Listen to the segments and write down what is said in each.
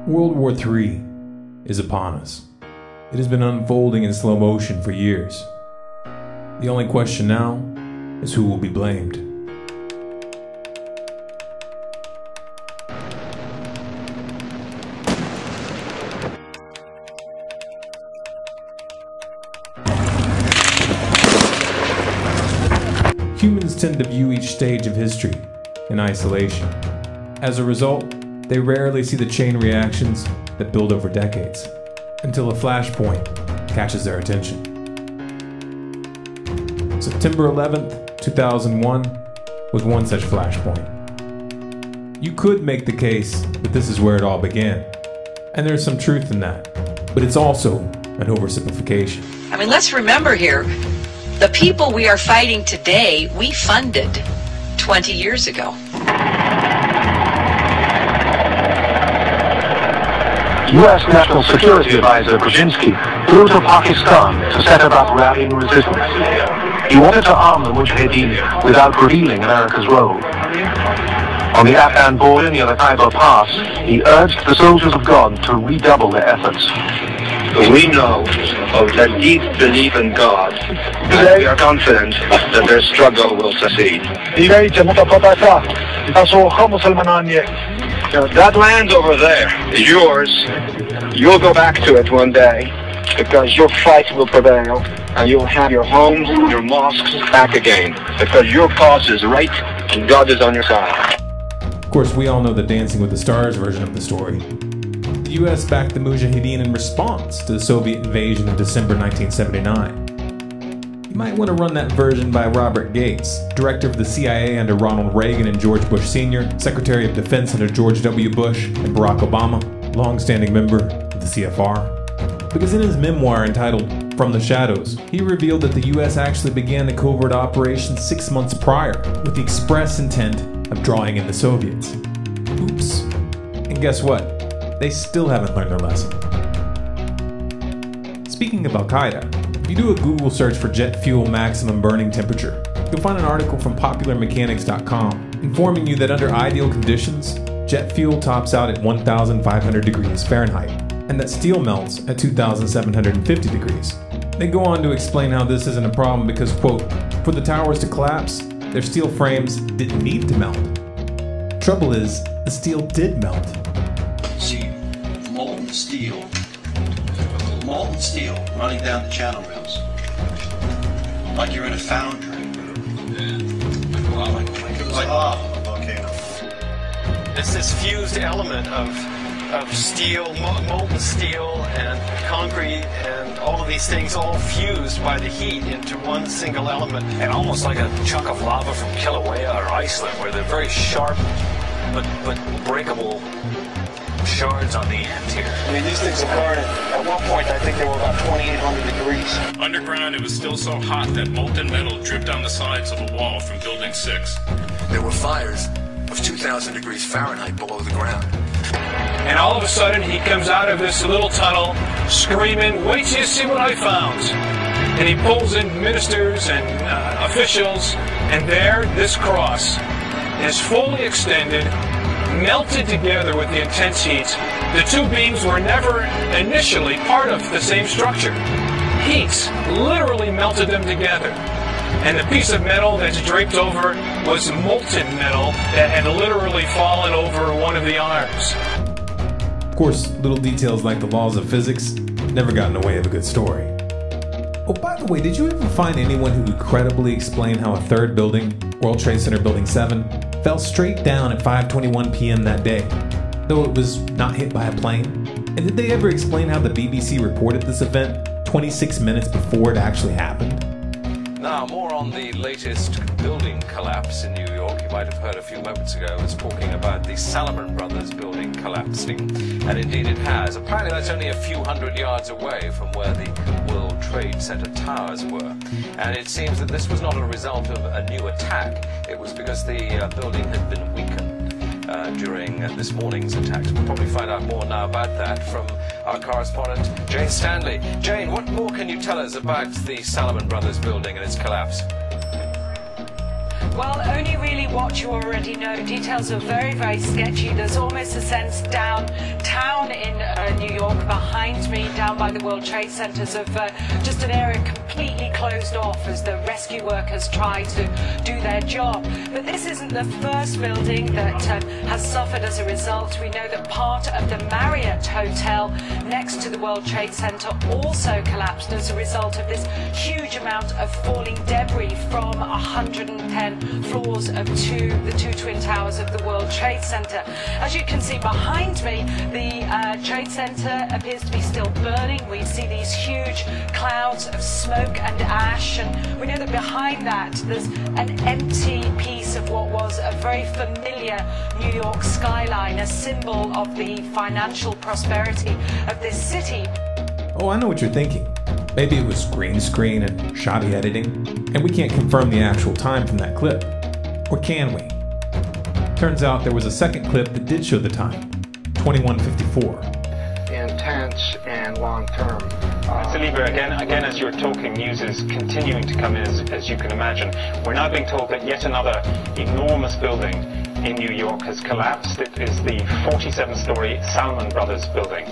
World War III is upon us. It has been unfolding in slow motion for years. The only question now is who will be blamed. Humans tend to view each stage of history in isolation. As a result, they rarely see the chain reactions that build over decades, until a flashpoint catches their attention. September 11th, 2001 was one such flashpoint. You could make the case that this is where it all began, and there's some truth in that, but it's also an oversimplification. I mean, let's remember here, the people we are fighting today, we funded 20 years ago. U.S. National Security Advisor Brzezinski flew to Pakistan to set about rallying resistance. He wanted to arm the Mujahideen without revealing America's role. On the Afghan border near the Khyber Pass, he urged the soldiers of God to redouble their efforts. We know of their deep belief in God, and we are confident that their struggle will succeed. That land over there is yours. You'll go back to it one day, because your fight will prevail, and you'll have your homes, your mosques back again, because your cause is right, and God is on your side. Of course, we all know the Dancing with the Stars version of the story. The US backed the Mujahideen in response to the Soviet invasion in December 1979. You might want to run that version by Robert Gates, director of the CIA under Ronald Reagan and George Bush Sr., Secretary of Defense under George W. Bush and Barack Obama, long-standing member of the CFR. Because in his memoir entitled From the Shadows, he revealed that the US actually began the covert operation 6 months prior with the express intent of drawing in the Soviets. Oops. And guess what? They still haven't learned their lesson. Speaking of Al-Qaeda, if you do a Google search for jet fuel maximum burning temperature, you'll find an article from popularmechanics.com informing you that under ideal conditions, jet fuel tops out at 1,500 degrees Fahrenheit, and that steel melts at 2,750 degrees. They go on to explain how this isn't a problem because, quote, for the towers to collapse, their steel frames didn't need to melt. Trouble is, the steel did melt. See, molten steel running down the channel rails, like you're in a foundry. Like lava, a volcano. It's this fused element of steel, molten steel and concrete and all of these things all fused by the heat into one single element. And almost like a chunk of lava from Kilauea or Iceland, where they're very sharp but breakable shards on the end here. I mean, these things are burning. At one point, I think they were about 2,800 degrees. Underground, it was still so hot that molten metal dripped down the sides of the wall from Building 6. There were fires of 2,000 degrees Fahrenheit below the ground. And all of a sudden, he comes out of this little tunnel screaming, "Wait till you see what I found." And he pulls in ministers and officials, and there, this cross is fully extended, melted together with the intense heat. The two beams were never initially part of the same structure. Heat literally melted them together. And the piece of metal that's draped over was molten metal that had literally fallen over one of the arms. Of course, little details like the laws of physics never got in the way of a good story. Oh, by the way, did you ever find anyone who could credibly explain how a third building, World Trade Center Building 7, fell straight down at 5:21 p.m. that day, though it was not hit by a plane? And did they ever explain how the BBC reported this event 26 minutes before it actually happened? Now, more on the latest building collapse in New York. You might have heard a few moments ago I was talking about the Salomon Brothers building collapsing, and indeed it has. Apparently that's only a few hundred yards away from where the World Trade Center towers were, and it seems that this was not a result of a new attack. It was because the building had been weakened during this morning's attacks. We'll probably find out more now about that from our correspondent Jane Stanley. Jane, what more can you tell us about the Salomon Brothers building and its collapse? Well, only really what you already know. Details are very, very sketchy. There's almost a sense downtown in New York, behind me, down by the World Trade Centers, of just an area completely closed off as the rescue workers try to do their job. But this isn't the first building that has suffered as a result. We know that part of the Marriott Hotel next to the World Trade Center also collapsed as a result of this huge amount of falling debris from 110 floors of the two twin towers of the World Trade Center. As you can see behind me, the Trade Center appears to be still burning. We see these huge clouds of smoke and ash, and we know that behind that there's an empty piece of what was a very familiar New York skyline, a symbol of the financial prosperity of this city. Oh, I know what you're thinking. Maybe it was green screen and shoddy editing, and we can't confirm the actual time from that clip. Or can we? Turns out there was a second clip that did show the time, 21:54. Intense and long term. So Lieber, again, as you're talking, news is continuing to come in, as you can imagine. We're now being told that yet another enormous building in New York has collapsed. It is the 47-story Salomon Brothers building,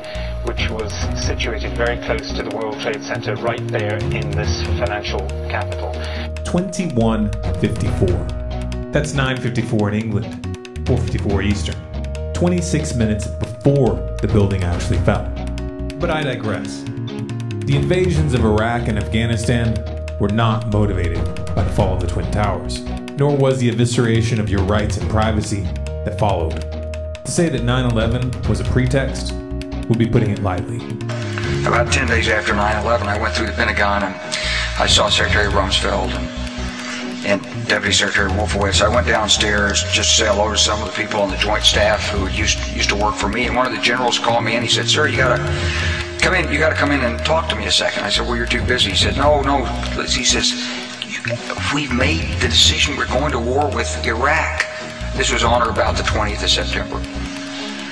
which was situated very close to the World Trade Center, right there in this financial capital. 21:54. That's 9:54 in England, 4:54 Eastern. 26 minutes before the building actually fell. But I digress. The invasions of Iraq and Afghanistan were not motivated by the fall of the Twin Towers, nor was the evisceration of your rights and privacy that followed. To say that 9/11 was a pretext would be putting it lightly. About 10 days after 9/11, I went through the Pentagon and I saw Secretary Rumsfeld and Deputy Secretary Wolfowitz. I went downstairs just to say hello to some of the people on the Joint Staff who used to work for me, and one of the generals called me and he said, "Sir, you gotta come in and talk to me a second." I said, "Well, you're too busy." He said, No. He says, "We've made the decision. We're going to war with Iraq." This was on or about the 20th of September.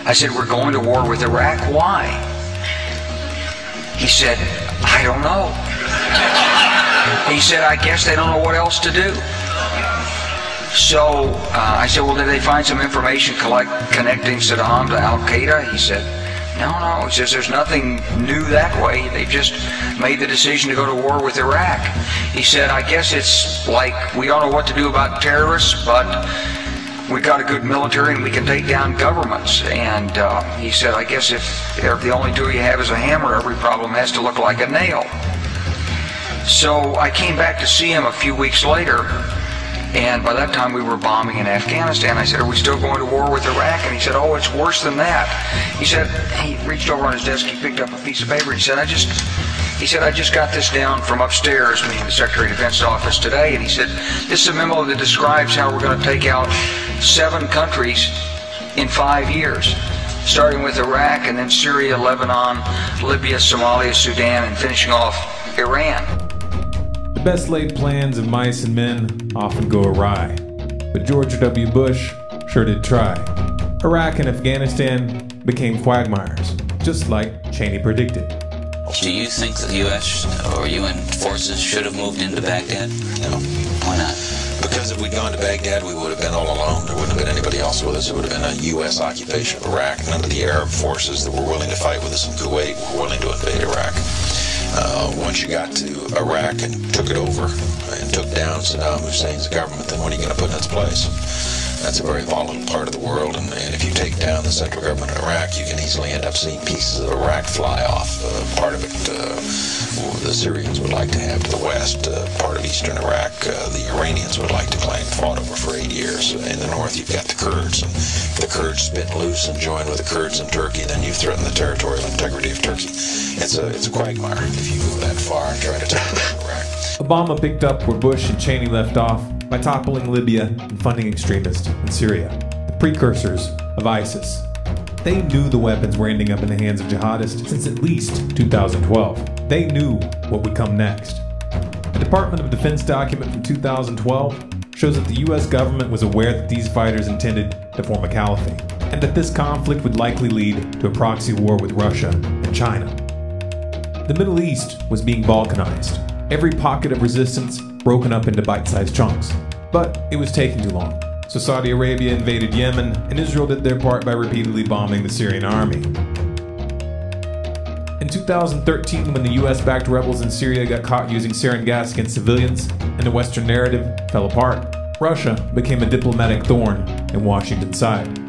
I said, "We're going to war with Iraq. Why?" He said, "I don't know." He said, "I guess they don't know what else to do." So I said, "Well, did they find some information connecting Saddam to Al-Qaeda?" He said, No. He says, "There's nothing new that way. They've just made the decision to go to war with Iraq." He said, "I guess it's like we don't know what to do about terrorists, but we got a good military and we can take down governments." And he said, "I guess if the only tool you have is a hammer, every problem has to look like a nail." So I came back to see him a few weeks later, and by that time we were bombing in Afghanistan. I said, "Are we still going to war with Iraq?" And he said, "Oh, it's worse than that." He said, he reached over on his desk, he picked up a piece of paper, he said, I just got this down from upstairs, meaning the Secretary of Defense office today, and he said, "This is a memo that describes how we're going to take out 7 countries in 5 years, starting with Iraq and then Syria, Lebanon, Libya, Somalia, Sudan, and finishing off Iran." The best laid plans of mice and men often go awry, but George W. Bush sure did try. Iraq and Afghanistan became quagmires, just like Cheney predicted. Do you think that the U.S. or UN forces should have moved into Baghdad? No. Why not? Because if we'd gone to Baghdad, we would have been all alone. There wouldn't have been anybody else with us. It would have been a U.S. occupation of Iraq. None of the Arab forces that were willing to fight with us in Kuwait were willing to invade Iraq. Once you got to Iraq and took it over and took down Saddam Hussein's government, then what are you going to put in its place? That's a very volatile part of the world, and if you take down the central government in Iraq, you can easily end up seeing pieces of Iraq fly off. Part of it the Syrians would like to have to the west. Part of eastern Iraq, the Iranians would like to claim, fought over for 8 years. In the north, you've got the Kurds, and if the Kurds spit loose and join with the Kurds in Turkey, then you threaten the territorial integrity of Turkey. It's a quagmire if you go that far and try to take down Iraq. Obama picked up where Bush and Cheney left off by toppling Libya and funding extremists in Syria, the precursors of ISIS. They knew the weapons were ending up in the hands of jihadists since at least 2012. They knew what would come next. A Department of Defense document from 2012 shows that the US government was aware that these fighters intended to form a caliphate, and that this conflict would likely lead to a proxy war with Russia and China. The Middle East was being balkanized, every pocket of resistance broken up into bite-sized chunks. But it was taking too long. So Saudi Arabia invaded Yemen, and Israel did their part by repeatedly bombing the Syrian army. In 2013, when the US-backed rebels in Syria got caught using sarin gas against civilians, and the Western narrative fell apart, Russia became a diplomatic thorn in Washington's side.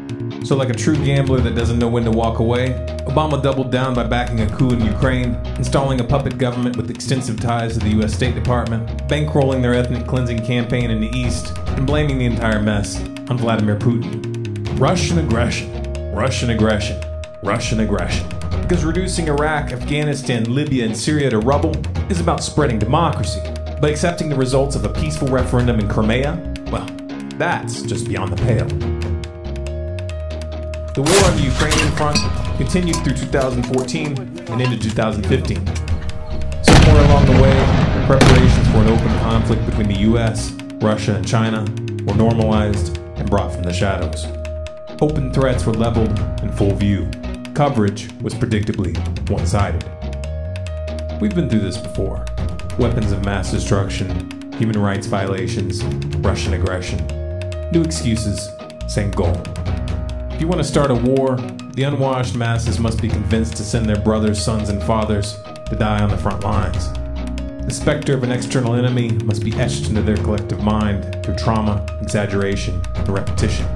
So like a true gambler that doesn't know when to walk away, Obama doubled down by backing a coup in Ukraine, installing a puppet government with extensive ties to the US State Department, bankrolling their ethnic cleansing campaign in the East, and blaming the entire mess on Vladimir Putin. Russian aggression, Russian aggression, Russian aggression. Because reducing Iraq, Afghanistan, Libya, and Syria to rubble is about spreading democracy. But accepting the results of a peaceful referendum in Crimea, well, that's just beyond the pale. The war on the Ukrainian front continued through 2014 and into 2015. Somewhere along the way, preparations for an open conflict between the US, Russia, and China were normalized and brought from the shadows. Open threats were leveled in full view. Coverage was predictably one-sided. We've been through this before. Weapons of mass destruction, human rights violations, Russian aggression. New excuses, same goal. If you want to start a war, the unwashed masses must be convinced to send their brothers, sons, and fathers to die on the front lines. The specter of an external enemy must be etched into their collective mind through trauma, exaggeration, and repetition.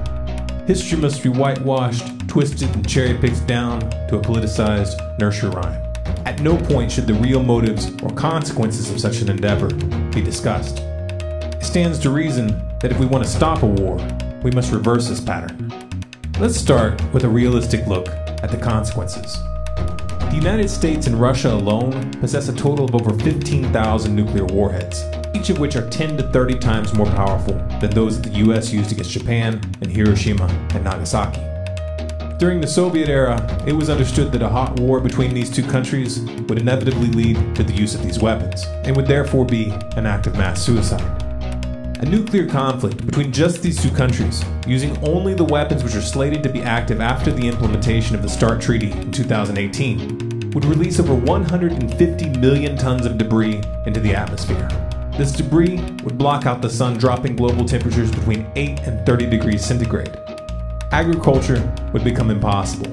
History must be whitewashed, twisted, and cherry-picked down to a politicized nursery rhyme. At no point should the real motives or consequences of such an endeavor be discussed. It stands to reason that if we want to stop a war, we must reverse this pattern. Let's start with a realistic look at the consequences. The United States and Russia alone possess a total of over 15,000 nuclear warheads, each of which are 10 to 30 times more powerful than those that the US used against Japan and Hiroshima and Nagasaki. During the Soviet era, it was understood that a hot war between these two countries would inevitably lead to the use of these weapons, and would therefore be an act of mass suicide. A nuclear conflict between just these two countries, using only the weapons which are slated to be active after the implementation of the START Treaty in 2018, would release over 150 million tons of debris into the atmosphere. This debris would block out the sun, dropping global temperatures between 8 and 30 degrees centigrade. Agriculture would become impossible.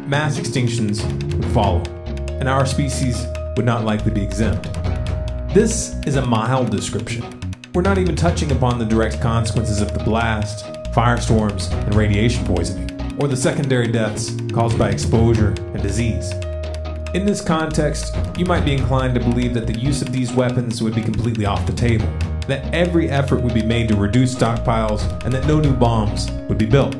Mass extinctions would follow, and our species would not likely be exempt. This is a mild description. We're not even touching upon the direct consequences of the blast, firestorms, and radiation poisoning, or the secondary deaths caused by exposure and disease. In this context, you might be inclined to believe that the use of these weapons would be completely off the table, that every effort would be made to reduce stockpiles, and that no new bombs would be built.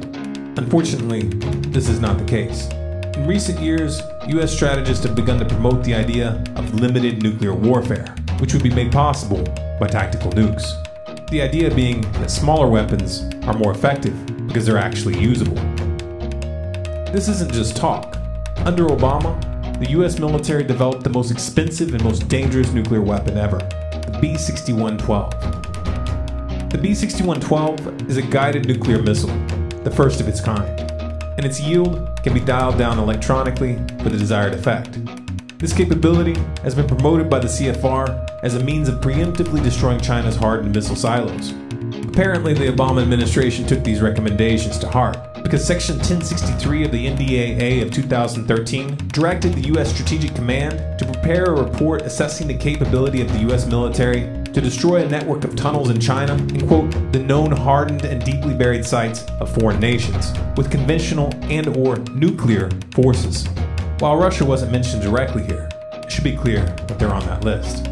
Unfortunately, this is not the case. In recent years, US strategists have begun to promote the idea of limited nuclear warfare, which would be made possible by tactical nukes. The idea being that smaller weapons are more effective because they're actually usable. This isn't just talk. Under Obama, the US military developed the most expensive and most dangerous nuclear weapon ever, the B-6112. The B-6112 is a guided nuclear missile, the first of its kind, and its yield can be dialed down electronically for the desired effect. This capability has been promoted by the CFR as a means of preemptively destroying China's hardened missile silos. Apparently, the Obama administration took these recommendations to heart, because Section 1063 of the NDAA of 2013 directed the U.S. Strategic Command to prepare a report assessing the capability of the U.S. military to destroy a network of tunnels in China and, quote, the known hardened and deeply buried sites of foreign nations, with conventional and/or nuclear forces. While Russia wasn't mentioned directly here, it should be clear that they're on that list.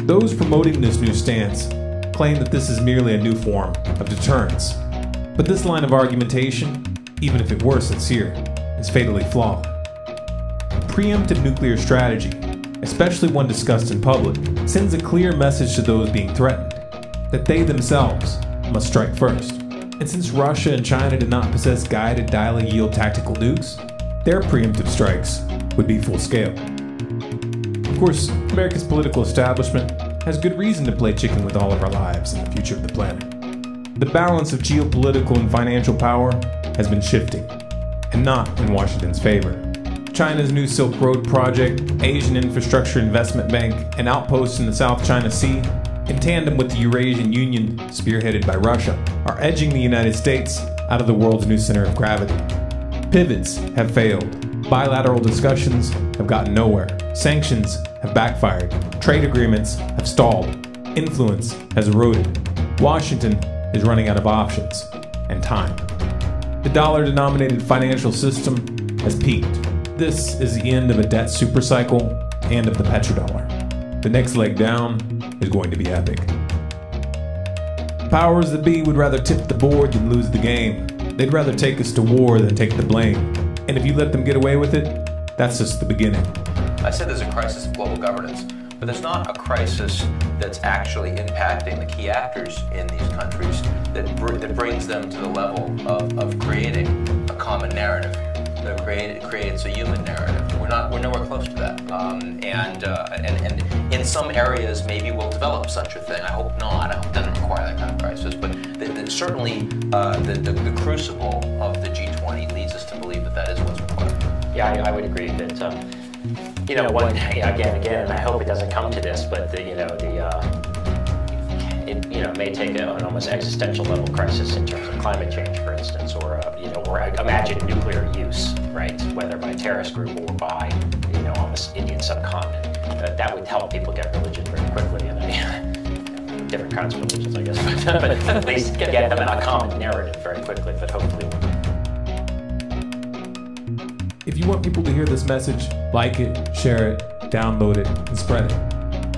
Those promoting this new stance claim that this is merely a new form of deterrence. But this line of argumentation, even if it were sincere, is fatally flawed. A preemptive nuclear strategy, especially one discussed in public, sends a clear message to those being threatened, that they themselves must strike first. And since Russia and China did not possess guided dial-a-yield tactical nukes, their preemptive strikes would be full scale. Of course, America's political establishment has good reason to play chicken with all of our lives and the future of the planet. The balance of geopolitical and financial power has been shifting, and not in Washington's favor. China's new Silk Road project, Asian Infrastructure Investment Bank, and outposts in the South China Sea in tandem with the Eurasian Union, spearheaded by Russia, are edging the United States out of the world's new center of gravity. Pivots have failed. Bilateral discussions have gotten nowhere. Sanctions have backfired. Trade agreements have stalled. Influence has eroded. Washington is running out of options and time. The dollar-denominated financial system has peaked. This is the end of a debt supercycle and of the petrodollar. The next leg down is going to be epic. Powers that be would rather tip the board than lose the game. They'd rather take us to war than take the blame. And if you let them get away with it, that's just the beginning. I said there's a crisis of global governance, but there's not a crisis that's actually impacting the key actors in these countries that brings them to the level of creating a common narrative. That creates a human narrative. We're nowhere close to that. And in some areas, maybe we'll develop such a thing. I hope not. I hope it doesn't require that kind of crisis. But certainly, the crucible of the G20 leads us to believe that is what's required. Yeah, I would agree that again, and I hope it doesn't come to this, but it may take an almost existential level crisis in terms of climate change, for instance, or imagine nuclear use, right? Whether by a terrorist group or by on the Indian subcontinent, that would help people get religion very quickly, and different kinds of religions, I guess, but at least get them in a common narrative very quickly. But hopefully. If you want people to hear this message, like it, share it, download it, and spread it.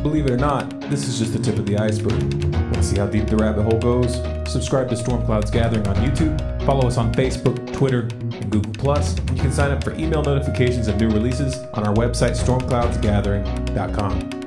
Believe it or not, this is just the tip of the iceberg. Want to see how deep the rabbit hole goes? Subscribe to Storm Clouds Gathering on YouTube, follow us on Facebook, Twitter, and Google+, and you can sign up for email notifications of new releases on our website, stormcloudsgathering.com.